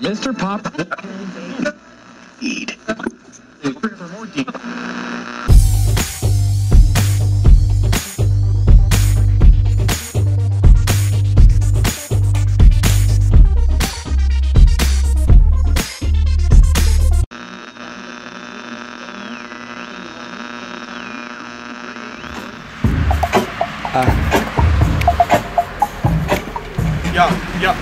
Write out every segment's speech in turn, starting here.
Mr. Pop. Eat. Ja.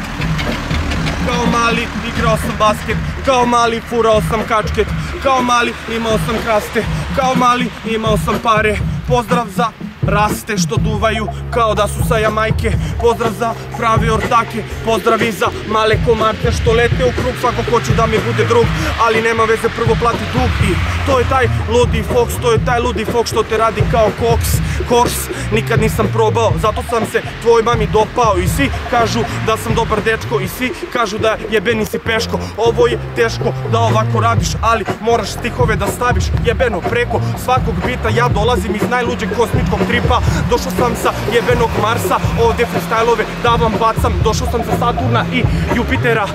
Kao mali igrao sam basket, kao mali furao sam kačket, kao mali imao sam kraste, kao mali imao sam pare. Pozdrav za raste što duvaju kao da su sa Jamajke, pozdrav za prave ortake, pozdrav i za male komarce što lete u krug. Svako hoće da mi bude drug, ali nema veze, prvo plati dug. I to je taj ludi Fox, to je taj ludi Fox što te radi kao koks. Kors nikad nisam probao, zato sam se tvoj mami dopao. I svi kažu da sam dobar dečko, i svi kažu da jebeni si peško. Ovo je teško da ovako radiš, ali moraš stihove da staviš jebeno preko svakog bita. Ja dolazim iz najluđeg kosmičkog tripa, došao sam sa jebenog Marsa, ovdje freestylove da vam bacam. Došao sam sa Saturna i Jupitera,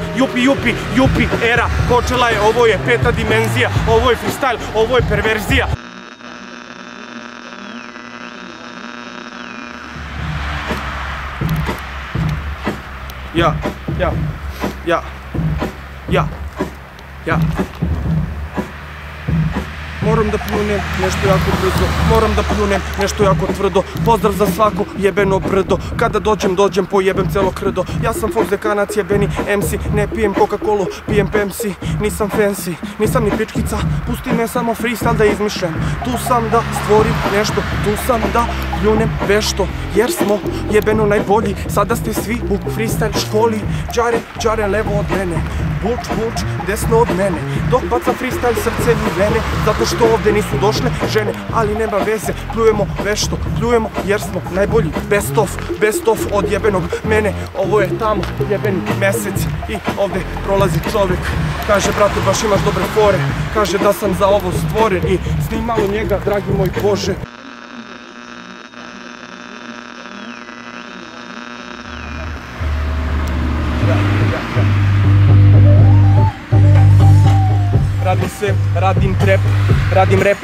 jupi era počela je, ovo je 5. dimenzija, ovo je freestyle, ovo je perverzija. Ja. Moram da pljunem nešto jako brzo, moram da pljunem nešto jako tvrdo. Pozdrav za svako jebeno brdo, kada dođem pojebem celo krdo. Ja sam Fox Dekanac, jebeni MC, ne pijem Coca-Colu, pijem Pepsi. Nisam fancy, nisam ni pičkica, pusti me samo freestyle da izmišljam. Tu sam da stvorim nešto, tu sam da pljunem vešto, jer smo jebeno najbolji. Sada ste svi u freestyle školi, džare levo od mene, buč, desno od mene. Dok bacam freestyle srce i vene, zato što ovdje nisu došle žene, ali nema veze, pljujemo vešto, pljujemo jer smo najbolji. Best of od jebenog mene. Ovo je tamo jebeni mesec i ovdje prolazi čovjek. Kaže, brate, baš imaš dobre fore, kaže da sam za ovo stvoren i snimalo njega, dragi moj Bože. Radim rap,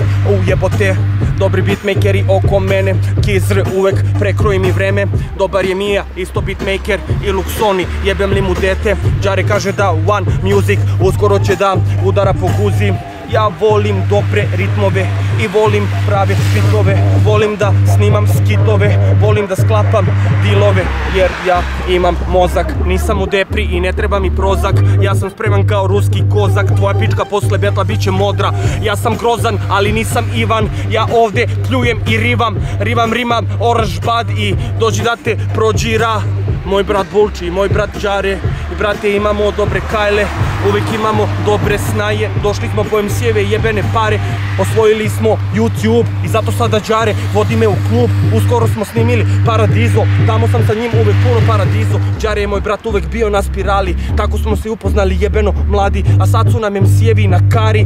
jebote, dobri beatmakeri oko mene. Kizr uvek prekroji mi vreme, dobar je Mija, isto beatmaker i Luxoni, jebem li mu dete. Džare kaže da One Music uskoro će da udara po guzi. Ja volim dobre ritmove i volim prave bitove, volim da snimam skitove, volim da sklapam dilove, jer ja imam mozak, nisam u depri i ne treba mi prozak. Ja sam spreman kao ruski kozak, tvoja pička posle betla bit će modra. Ja sam grozan, ali nisam Ivan, ja ovde pljujem i rimam oraž bad i dođi da te prođira. Moj brat Bulči i moj brat Džare, i brate imamo dobre kajle, uvek imamo dobre snaje. Došli smo po MC-eve jebene pare, osvojili smo YouTube i zato sada Džare vodi me u klub. Uskoro smo snimili Paradizo, tamo sam sa njim uvek puno Paradizo. Džare je moj brat uvek bio na spirali, tako smo se upoznali jebeno mladi, a sad su nam MC-evi na kari.